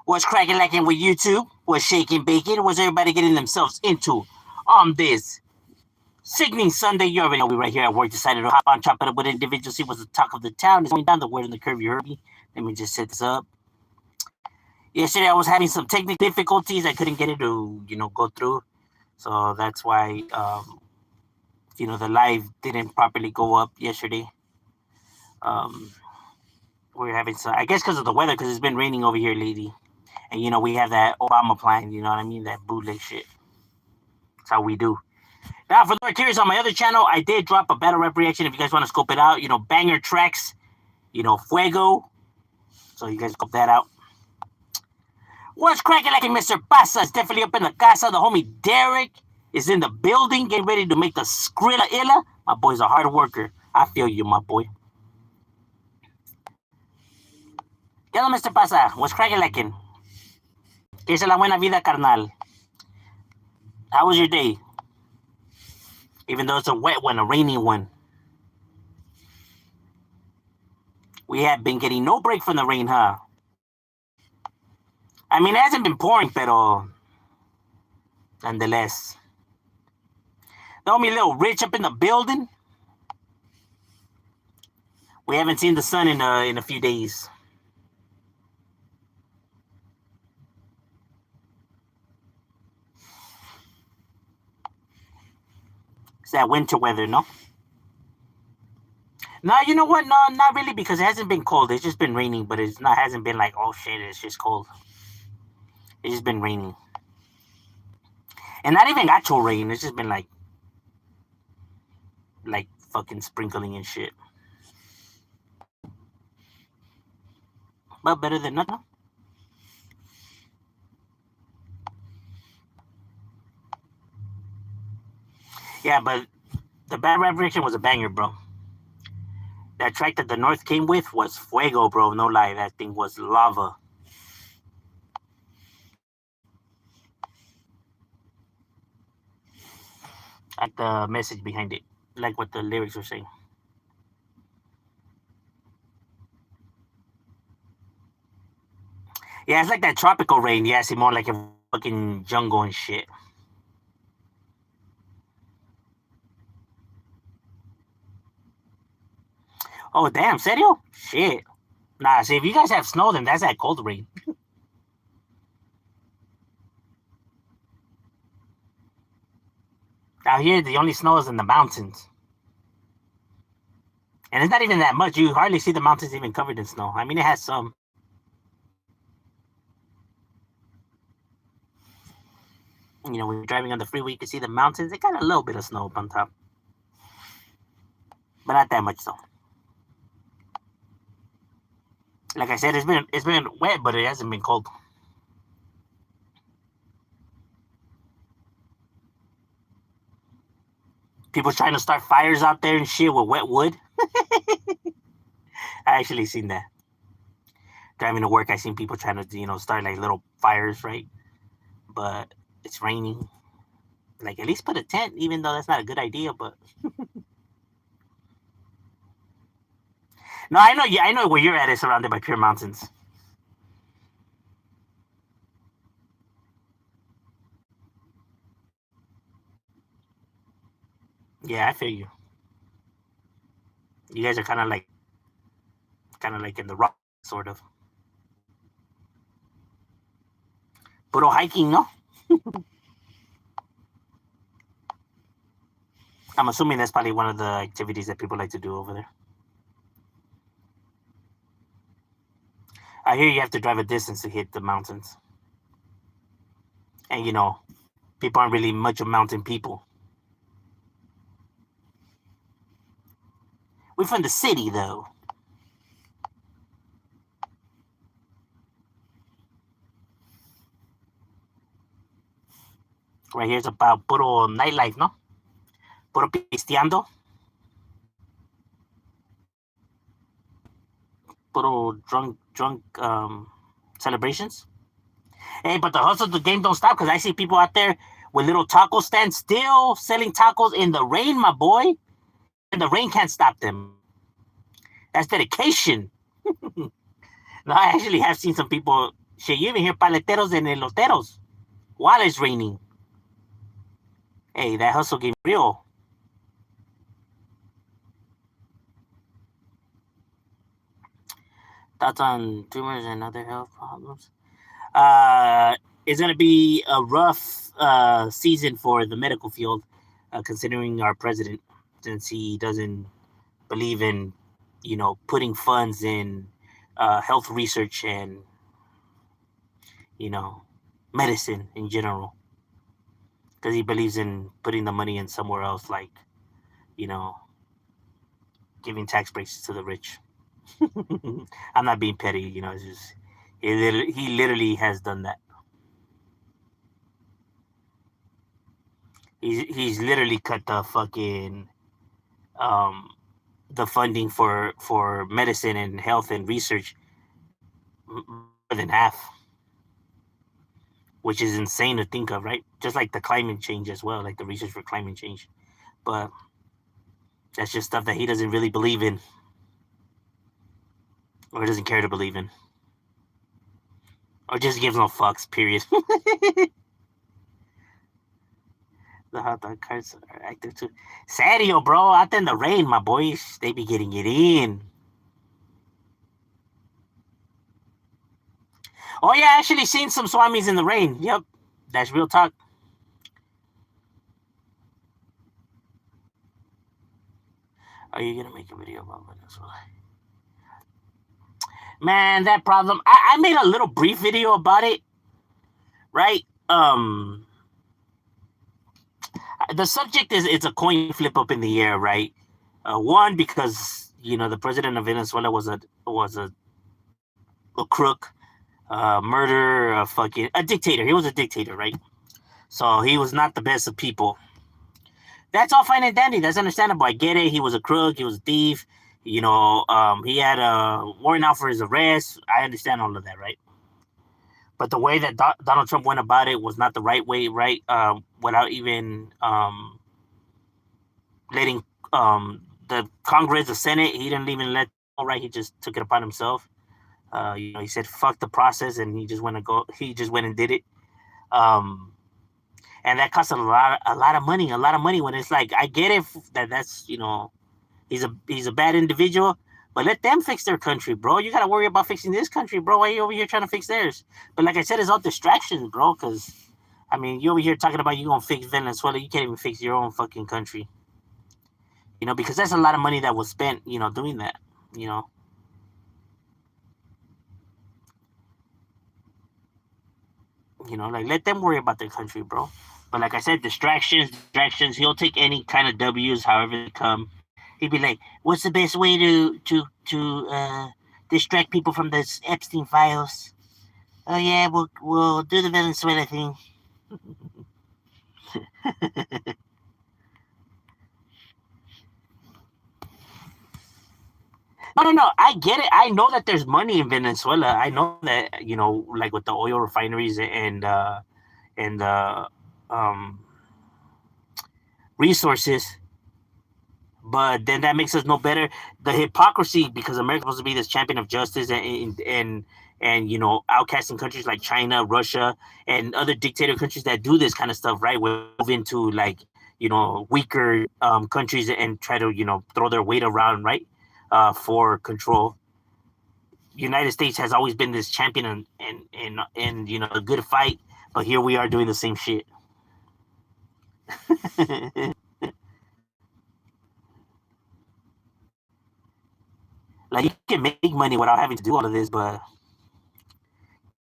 What's cracking lacking with YouTube? What's shaking bacon? What's everybody getting themselves into on this sickening Sunday? You already know we right here at work decided to hop on, chop it up with individuals, see what's the talk of the town. It's going down the word in the curve, you heard me. Let me just set this up. Yesterday I was having some technical difficulties. I couldn't get it to, go through. So that's why, the live didn't properly go up yesterday. We're having some, I guess because of the weather, because it's been raining over here lately. And, we have that Obama plan, you know what I mean? That bootleg shit. That's how we do. Now, for those curious, on my other channel, I did drop a battle rap reaction. If you guys want to scope it out, banger tracks, Fuego. So you guys scope that out. What's cracking like Mr. Pasa is definitely up in the casa. The homie Derek is in the building, getting ready to make the Skrilla Illa. My boy's a hard worker. I feel you, my boy. Hello, Mr. Pasa. What's cracking like? ¿Qué es la buena vida, carnal? How was your day? Even though it's a wet one, a rainy one. We have been getting no break from the rain, huh? I mean, it hasn't been pouring, pero nonetheless. The homie Little Rich up in the building. We haven't seen the sun in a few days. It's that winter weather, no? No, you know what? No, not really, because it hasn't been cold. It's just been raining, but hasn't been like, oh shit, it's just cold. It's just been raining. And not even actual rain. It's just been like fucking sprinkling and shit. But better than nothing. Yeah, but the bad rap reaction was a banger, bro. That track that the North came with was Fuego, bro. No lie, that thing was lava. Like the message behind it, like what the lyrics were saying. Yeah, it's like that tropical rain. Yeah, it's more like a fucking jungle and shit. Oh, damn, serio? Shit. Nah, see, if you guys have snow, then that's that cold rain. Out here, the only snow is in the mountains. And it's not even that much. You hardly see the mountains even covered in snow. I mean, it has some. When you're driving on the freeway, you can see the mountains. They got a little bit of snow up on top. But not that much, though. Like I said, it's been wet, but it hasn't been cold. People trying to start fires out there and shit with wet wood. I actually seen that. Driving to work, I seen people trying to, start like little fires, right? But it's raining. Like, at least put a tent, even though that's not a good idea, but... No, I know where you're at is surrounded by pure mountains. Yeah, I feel you. You guys are kind of like in the rock, sort of. Puro hiking, no? I'm assuming that's probably one of the activities that people like to do over there. I hear you have to drive a distance to hit the mountains. And, people aren't really much of mountain people. We're from the city, though. Right here's about puro nightlife, no? Puro pisteando. Puro drunk celebrations. Hey, but the hustle, the game don't stop, because I see people out there with little taco stands still selling tacos in the rain, my boy. And the rain can't stop them. That's dedication. No, I actually have seen some people Shit, you even hear paleteros and eloteros while it's raining. Hey, that hustle game real. Thoughts on tumors and other health problems? It's going to be a rough season for the medical field, considering our president, since he doesn't believe in, putting funds in health research and, you know, medicine in general, because he believes in putting the money in somewhere else, like, you know, giving tax breaks to the rich. I'm not being petty, it's just he literally has done that. He's literally cut um the funding for medicine and health and research more than half, which is insane to think of, right? Just like the climate change as well, like the research for climate change. But that's just stuff that he doesn't really believe in or doesn't care to believe in or just gives no fucks, period. The hot dog carts are active too. Serio, bro. Out in the rain, my boys, they be getting it in. Oh yeah, I actually seen some swamis in the rain. Yep, that's real talk. Are you gonna make a video about Venezuela? Man, that problem. I made a little brief video about it, right? The subject is it's a coin flip up in the air, right? One, because the president of Venezuela was a crook, murderer, a dictator. He was a dictator, right? So he was not the best of people. That's all fine and dandy. That's understandable. I get it. He was a crook. He was a thief. He had a warrant out for his arrest. I understand all of that, right? But the way that Donald Trump went about it was not the right way, right? Without even letting the Congress, the Senate, he didn't even let right. He just took it upon himself. He said fuck the process, and he just went and did it. And that cost a lot of money, when it's like, I get it that's he's a bad individual, but let them fix their country, bro. You got to worry about fixing this country, bro. Why are you over here trying to fix theirs? But like I said, it's all distractions, bro, because you over here talking about you gonna fix Venezuela, you can't even fix your own fucking country, because that's a lot of money that was spent, doing that, like, let them worry about their country, bro. But like I said, distractions. He'll take any kind of W's, however they come. He'd be like, "What's the best way to distract people from this Epstein files?" Oh yeah, we'll do the Venezuela thing. No. I get it. I know that there's money in Venezuela. I know that like with the oil refineries and um, resources. But then that makes us no better. The hypocrisy, because America's supposed to be this champion of justice and outcasting countries like China, Russia, and other dictator countries that do this kind of stuff, right? We move into like weaker countries and try to throw their weight around, right? For control. United States has always been this champion and a good fight, but here we are doing the same shit. Like, you can make money without having to do all of this, but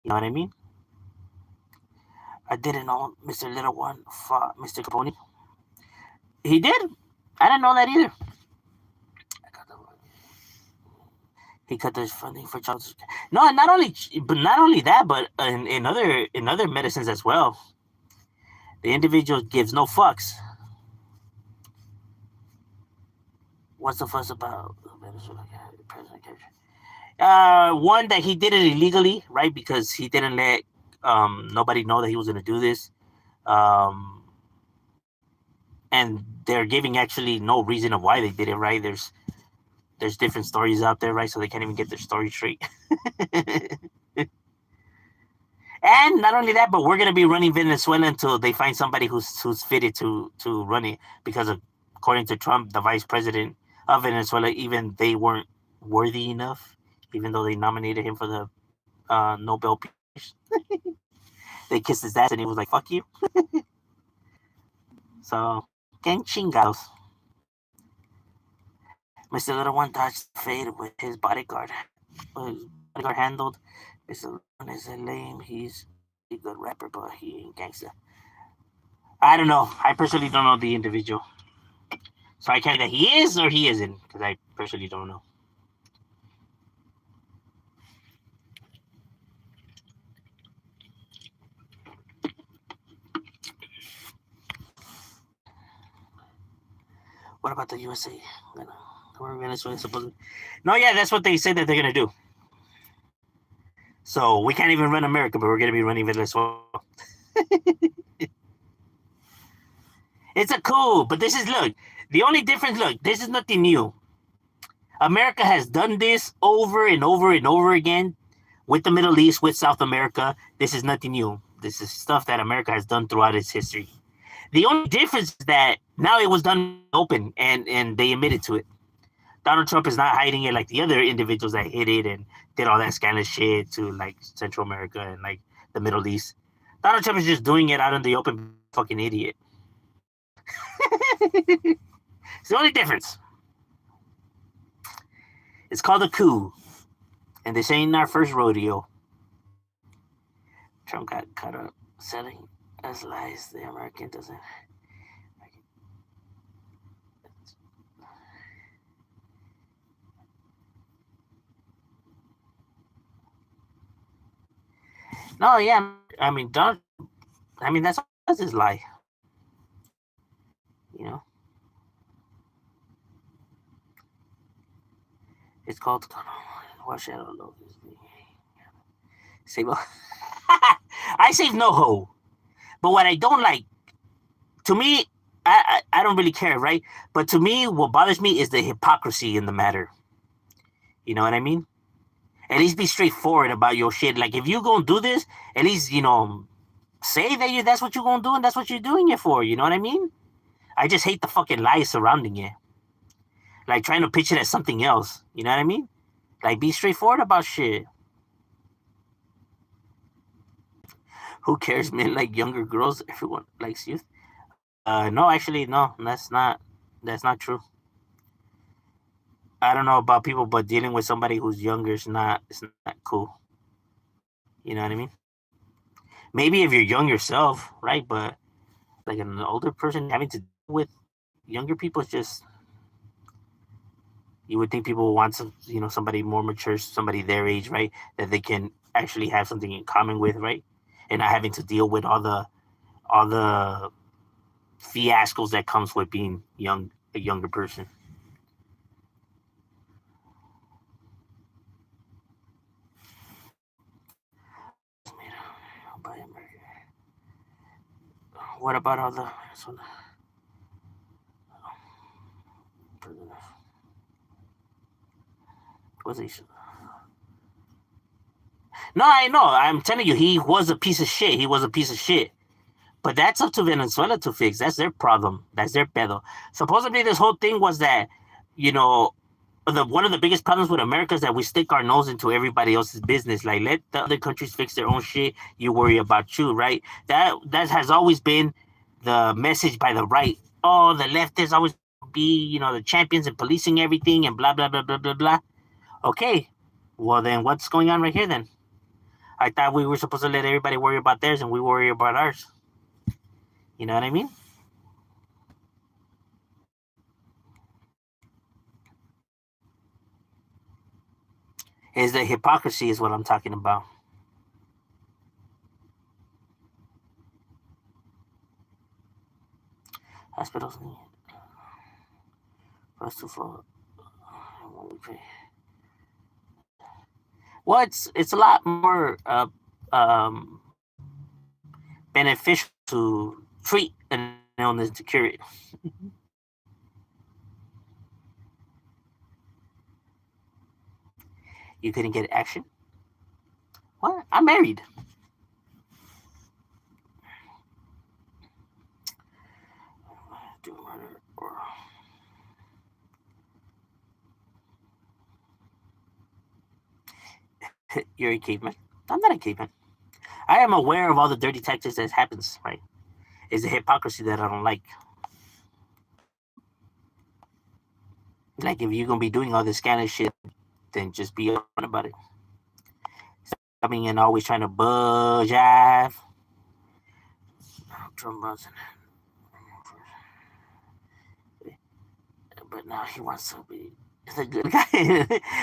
you know what I mean? I didn't know Mr. Little One fought Mr. Capone. He did? I didn't know that either. He cut the funding for child. No, not only that, but in other medicines as well. The individual gives no fucks. What's the fuss about? One, that he did it illegally, right? Because he didn't let nobody know that he was going to do this. And they're giving actually no reason of why they did it, right? There's different stories out there, right? So they can't even get their story straight. And not only that, but we're gonna be running Venezuela until they find somebody who's fitted to run it. Because according to Trump, the vice president of Venezuela, even they weren't worthy enough, even though they nominated him for the Nobel Peace. They kissed his ass, and he was like, "Fuck you." So, can chingados. Mr. Little One dodged the fade with his bodyguard. His bodyguard handled. Mr. Little One is a lame. He's a good rapper, but he ain't gangster. I don't know. I personally don't know the individual. So I can't say that he is or he isn't, because I personally don't know. What about the USA? We're Venezuela supposedly. No, yeah, that's what they say that they're gonna do. So we can't even run America, but we're gonna be running Venezuela. It's a cool, but this is look. The only difference, look, this is nothing new. America has done this over and over and over again with the Middle East, with South America. This is nothing new. This is stuff that America has done throughout its history. The only difference is that now it was done open and they admitted to it. Donald Trump is not hiding it like the other individuals that hid it and did all that scandalous shit to like Central America and like the Middle East. Donald Trump is just doing it out in the open, fucking idiot. It's the only difference. It's called a coup, and this ain't our first rodeo. Trump got caught up selling us lies. The American doesn't. No, yeah, I mean, don't. I mean, that's his lie. You know, it's called. Watch out, save. I save no ho. But what I don't like, to me, I don't really care, right? But to me, what bothers me is the hypocrisy in the matter. You know what I mean? At least be straightforward about your shit. Like if you gonna do this, at least say that that's what you're gonna do and that's what you're doing it for. You know what I mean? I just hate the fucking lies surrounding it. Like trying to pitch it as something else. You know what I mean? Like be straightforward about shit. Who cares, man? Like younger girls, everyone likes youth. No, actually, no, that's not true. I don't know about people, but dealing with somebody who's younger is not cool. You know what I mean? Maybe if you're young yourself, right? But like an older person having to deal with younger people is just, you would think people want somebody more mature, somebody their age, right? That they can actually have something in common with, right? And not having to deal with all the fiascos that comes with being a younger person. What about all the was he? No, I know. I'm telling you, he was a piece of shit. He was a piece of shit. But that's up to Venezuela to fix. That's their problem. That's their pedo. Supposedly, this whole thing was that, you know, one of the biggest problems with America is that we stick our nose into everybody else's business. Like, let the other countries fix their own shit. You worry about you, right? That has always been the message by the right. Oh, the leftists always be, the champions and policing everything and blah blah blah blah blah blah. Okay, well then, what's going on right here then? I thought we were supposed to let everybody worry about theirs and we worry about ours. You know what I mean? Is the hypocrisy is what I'm talking about. Hospitals need for us to flow. Well, it's a lot more um, beneficial to treat an illness to cure it. You couldn't get action. What? I'm married. You're a caveman. I'm not a caveman. I am aware of all the dirty tactics that happens, right? It's the hypocrisy that I don't like. Like, if you're going to be doing all this kind of shit, then just be upfront about it. Coming in always trying to budge off. Trump runs, but now he wants to be the good guy.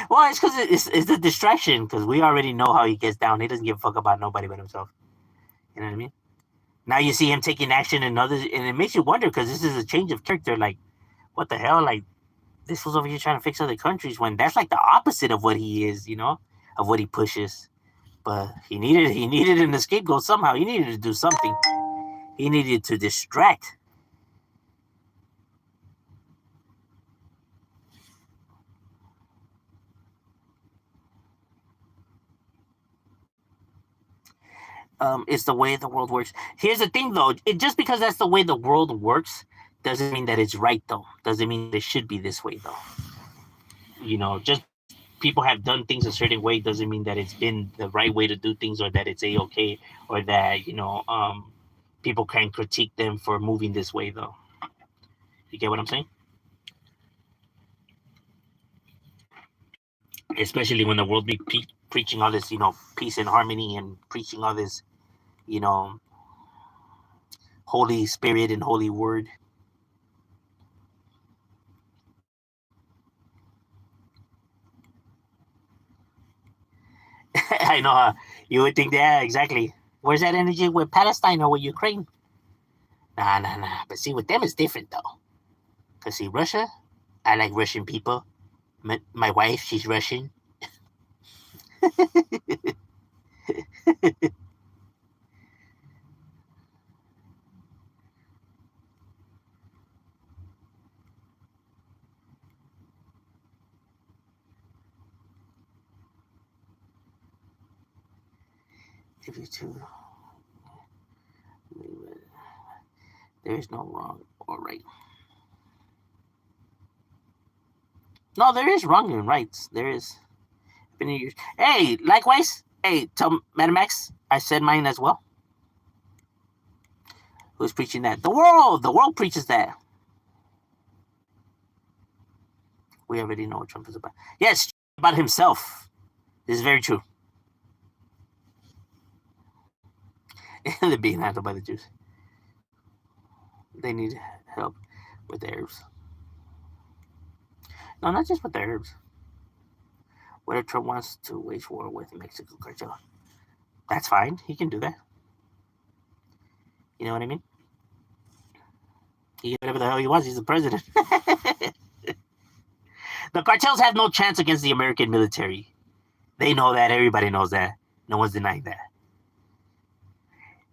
Well, it's because it's the distraction. Because we already know how he gets down. He doesn't give a fuck about nobody but himself. You know what I mean? Now you see him taking action in others, and it makes you wonder because this is a change of character. Like, what the hell? Like, this was over here trying to fix other countries when that's like the opposite of what he is. You know, of what he pushes. But he needed an scapegoat somehow. He needed to do something. He needed to distract. It's the way the world works. Here's the thing, though. Just because that's the way the world works doesn't mean that it's right, though. Doesn't mean it should be this way, though. You know, just people have done things a certain way doesn't mean that it's been the right way to do things or that it's a-okay or that, people can critique them for moving this way, though. You get what I'm saying? Especially when the world be preaching all this, peace and harmony and preaching all this, you know, Holy Spirit and Holy Word. I know you would think that exactly. Where's that energy with Palestine or with Ukraine? Nah. But see, with them it's different though. Cause see, Russia, I like Russian people. My wife, she's Russian. If you two, there is no wrong or right. No, there is wrong and rights. There is. Hey, likewise. Hey, tell Madam X, I said mine as well. Who's preaching that? The world. The world preaches that. We already know what Trump is about. Yes, about himself. This is very true. They're being handled by the Jews. They need help with the Arabs. No, not just with the Arabs. What if Trump wants to wage war with Mexico cartel? That's fine. He can do that. You know what I mean? He can do whatever the hell he wants. He's the president. The cartels have no chance against the American military. They know that. Everybody knows that. No one's denying that.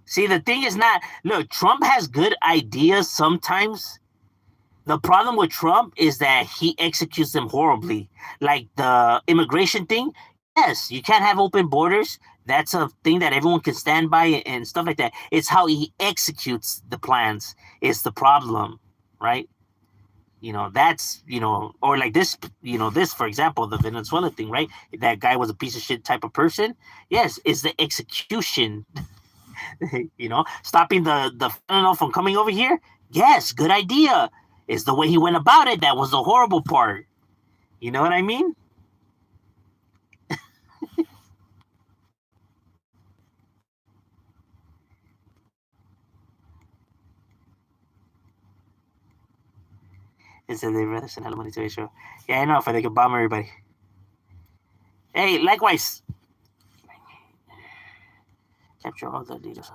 See, the thing is not, look, Trump has good ideas sometimes. The problem with Trump is that he executes them horribly. Like the immigration thing. Yes, you can't have open borders. That's a thing that everyone can stand by and stuff like that. It's how he executes the plans is the problem, right? That's, or like this, this, for example, the Venezuela thing, right? That guy was a piece of shit type of person. Yes, it's the execution. Stopping the fentanyl from coming over here. Yes, good idea. It's the way he went about it that was the horrible part. You know what I mean? Instead, they rather send hella money to Israel. Yeah, I know, for they can bomb everybody. Hey, likewise. Capture all the leaders.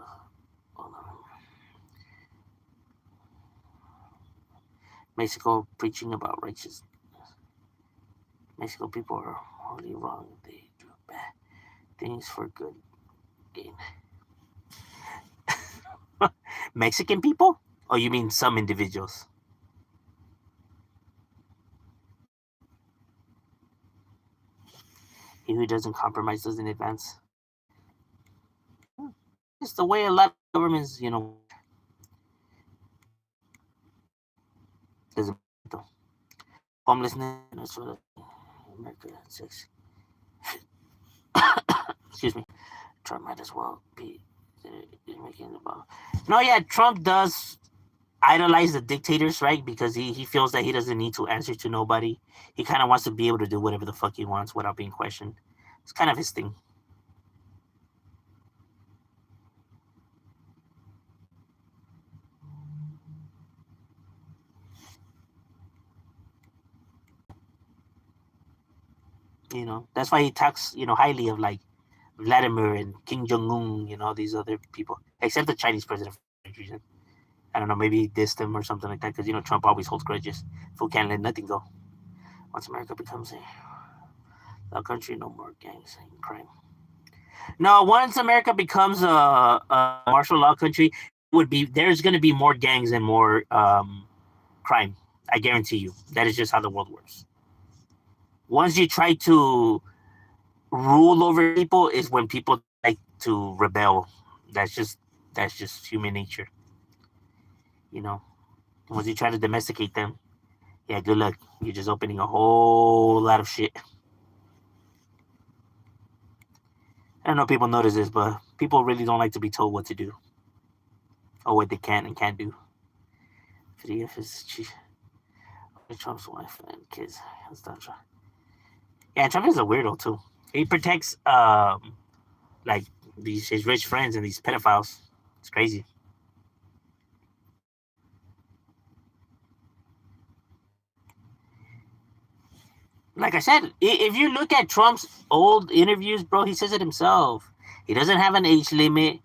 Mexico preaching about righteousness. Mexico people are wholly wrong. They do bad things for good gain. Mexican people? Or you mean some individuals? He who doesn't compromise doesn't advance. It's the way a lot of governments, doesn't. Homelessness, America, sex. Excuse me. Trump might as well be making the ball. No, yeah, Trump does idolize the dictators, right? Because he feels that he doesn't need to answer to nobody. He kind of wants to be able to do whatever the fuck he wants without being questioned. It's kind of his thing. That's why he talks, highly of like Vladimir and Kim Jong Un, these other people, except the Chinese president for some reason. I don't know, maybe he dissed him or something like that because Trump always holds grudges. Fool can't let nothing go. Once America becomes a country, no more gangs and crime. No, once America becomes a martial law country, there's going to be more gangs and more crime. I guarantee you. That is just how the world works. Once you try to rule over people, is when people like to rebel. That's just human nature. Once you try to domesticate them, yeah, good luck. You're just opening a whole lot of shit. I don't know if people notice this, but people really don't like to be told what to do or what they can and can't do. PDF is Trump's wife and kids. Yeah, Trump is a weirdo too. He protects like his rich friends and these pedophiles. It's crazy. Like I said, if you look at Trump's old interviews, bro, he says it himself. He doesn't have an age limit,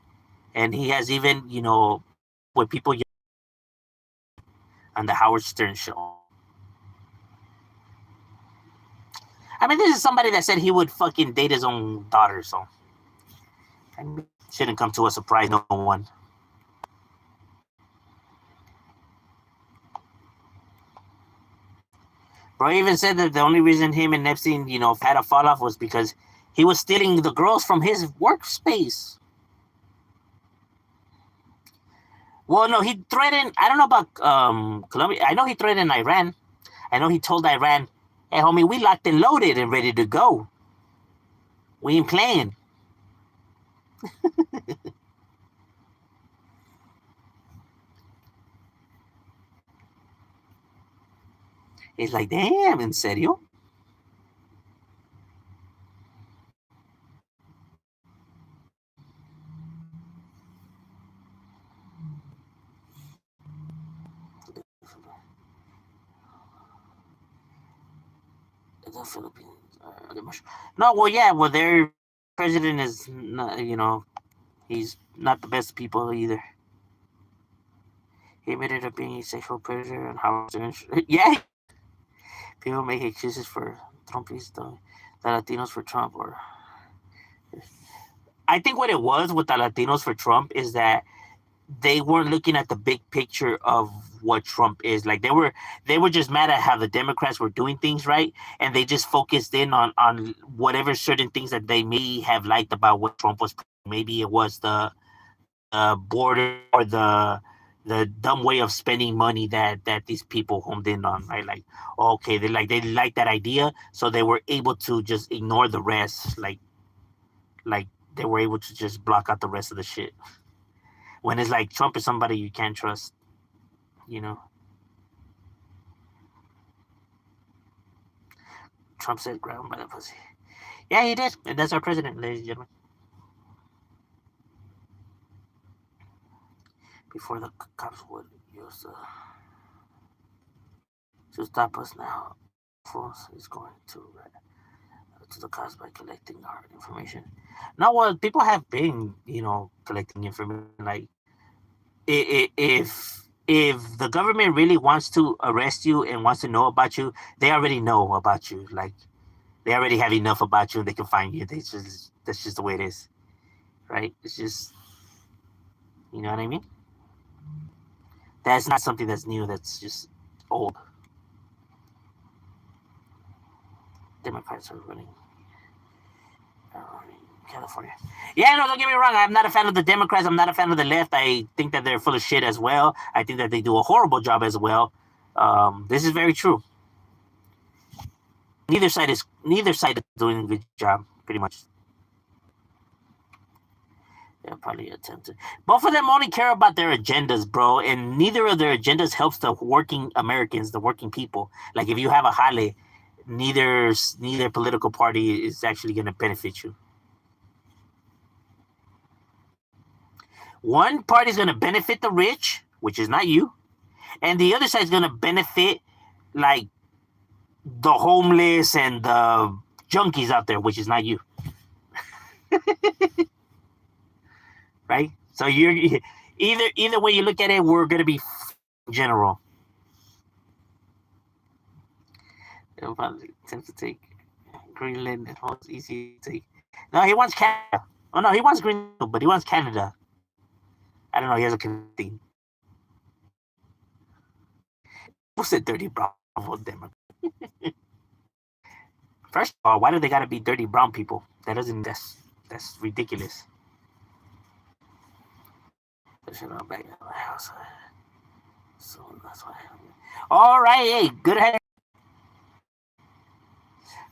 and he has even, with people on the Howard Stern show. I mean, this is somebody that said he would fucking date his own daughter, so I mean, shouldn't come to a surprise, no one. Bro even said that the only reason him and Epstein, had a fall off was because he was stealing the girls from his workspace. Well, no, he threatened. I don't know about Colombia. I know he threatened Iran. I know he told Iran, "Hey, homie, we locked and loaded and ready to go. We ain't playing." It's like, damn, en serio? The Philippines. No, well, yeah, well, their president is, not, he's not the best people either. He admitted of being a sexual predator and how. Yeah, people make excuses for Trumpies, the Latinos for Trump, or I think what it was with the Latinos for Trump is that they weren't looking at the big picture of what Trump is. Like they were just mad at how the Democrats were doing things, right? And they just focused in on whatever certain things that they may have liked about what Trump was. Maybe it was the border or the dumb way of spending money that these people homed in on, right? Like, okay, they like that idea, so they were able to just ignore the rest, like they were able to just block out the rest of the shit. When it's like Trump is somebody you can't trust, you know. Trump said, "Grab him by the pussy." Yeah, he did, and that's our president, ladies and gentlemen. Before the cops would use to stop us now, force is going to the cops by collecting our information. Now, well, people have been, collecting information. Like, if the government really wants to arrest you and wants to know about you, they already know about you. Like, they already have enough about you, and they can find you. That's just the way it is, right? It's just, you know what I mean. That's not something that's new. That's just old. Democrats are running California. Yeah, no, don't get me wrong. I'm not a fan of the Democrats. I'm not a fan of the left. I think that they're full of shit as well. I think that they do a horrible job as well. This is very true. Neither side is doing a good job, pretty much. They'll probably attempt it. Both of them only care about their agendas, bro, and neither of their agendas helps the working Americans, the working people. Like if you have a jale, neither political party is actually going to benefit you. One party is going to benefit the rich, which is not you, and the other side is going to benefit like the homeless and the junkies out there, which is not you. Right? So you're either way you look at it, we're going to be general. They'll probably attempt to take Greenland and it's easy to take. No, he wants Canada. Oh no, he wants Greenland, but he wants Canada. I don't know. He has a Canadian. Who said dirty brown Democrat? First of all, why do they gotta be dirty brown people? That's ridiculous. Back at my house. So that's why. All right, hey, good ahead.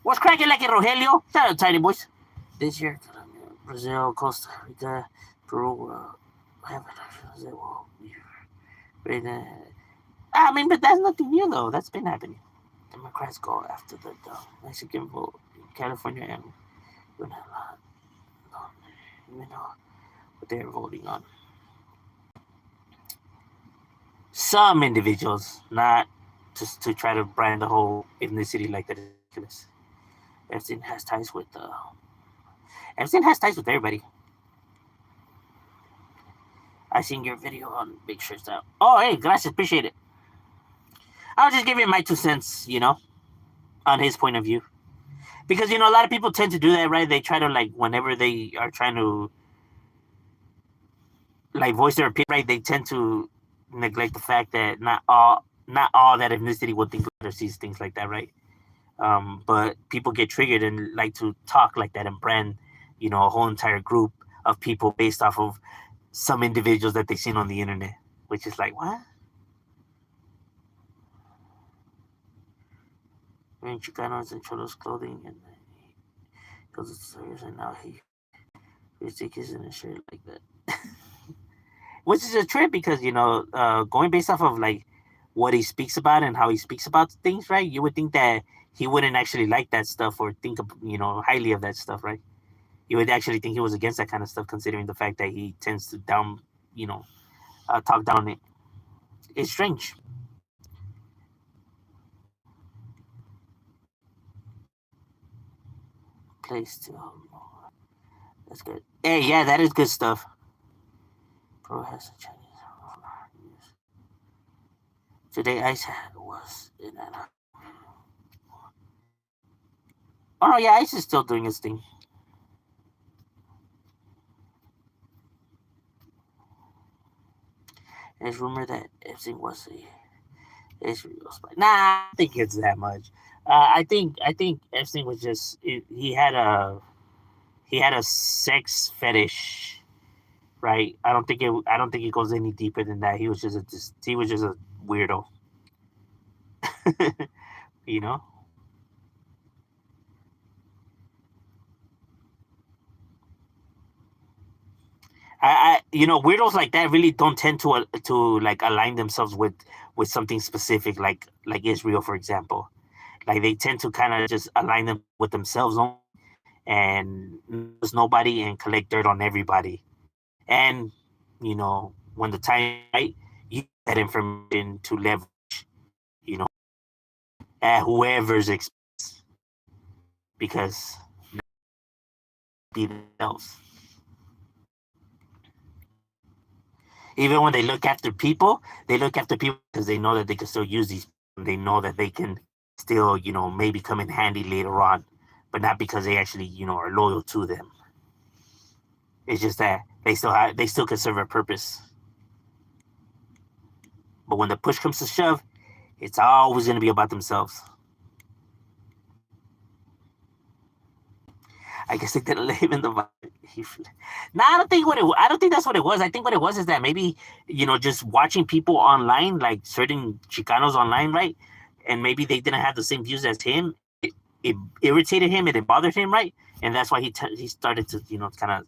What's cracking like it, Rogelio? Shout out, tiny boys. This year, Brazil, Costa Rica, Peru, I mean, but that's nothing new though. That's been happening. Democrats go after the Mexican vote in California and you know what they're voting on. Some individuals, not just to try to brand the whole ethnicity like that is ridiculous. Epstein has ties with everybody. I seen your video on Big Shirts Out. Oh, hey, gracias, appreciate it. I was just giving my 2 cents, on his point of view. Because, a lot of people tend to do that, right? They try to, like, whenever they are trying to, like, voice their opinion, right? They tend to neglect the fact that not all that ethnicity would think or sees things like that, right? But people get triggered and like to talk like that and brand, a whole entire group of people based off of some individuals that they've seen on the internet, which is like, what? Wearing Chicanos and Cholos clothing and goes to stores and now he takes in a shirt like that. Which is a trip because, going based off of like what he speaks about and how he speaks about things, right? You would think that he wouldn't actually like that stuff or think of, highly of that stuff, right? You would actually think he was against that kind of stuff, considering the fact that he tends to talk down it. It's strange. Place to. That's good. Hey, yeah, that is good stuff. Pro has a Chinese. Today, Ice was in that. Oh no, yeah, Ice is still doing his thing. There's rumor that Epstein was a Israel spy. Nah, I don't think it's that much. I think Epstein was just he had a sex fetish, right? I don't think it goes any deeper than that. He was just a weirdo. Weirdos like that really don't tend to like align themselves with something specific, like Israel, for example. Like they tend to kind of just align them with themselves and there's nobody and collect dirt on everybody. And when the time right, you get that information to leverage, at whoever's expense, because be else. Even when they look after people because they know that they can still use these. They know that they can still, maybe come in handy later on, but not because they actually, are loyal to them. It's just that they still can serve a purpose. But when the push comes to shove, it's always going to be about themselves. I guess they didn't let him in the vibe. I don't think that's what it was. I think what it was is that maybe, just watching people online, like certain Chicanos online, right? And maybe they didn't have the same views as him. It irritated him and it bothered him, right? And that's why he started to, kind of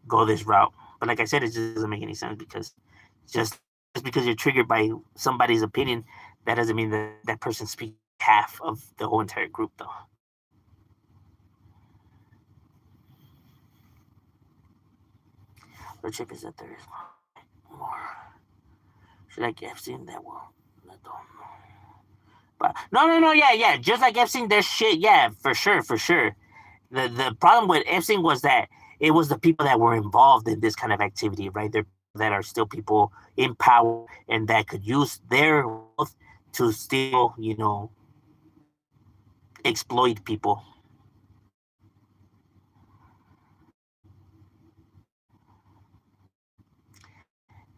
go this route. But like I said, it just doesn't make any sense because just because you're triggered by somebody's opinion, that doesn't mean that that person speaks half of the whole entire group, though. The chip is that there is more. Should I Epstein that will? I don't know. But no, yeah. Just like Epstein, there's shit, yeah, for sure. The problem with Epstein was that it was the people that were involved in this kind of activity, right? There that are still people in power and that could use their wealth to still, exploit people.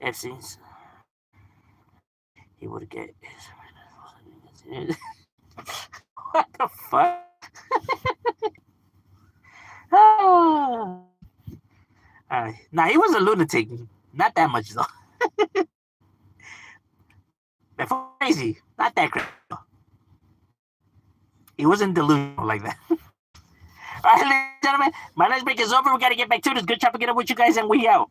Epstein's he would get what the fuck? Nah, he was a lunatic. Not that much though. That's crazy. Not that crazy. He wasn't delusional like that. All right, ladies and gentlemen, my lunch break is over. We got to get back to this. Good job to get up with you guys, and we out.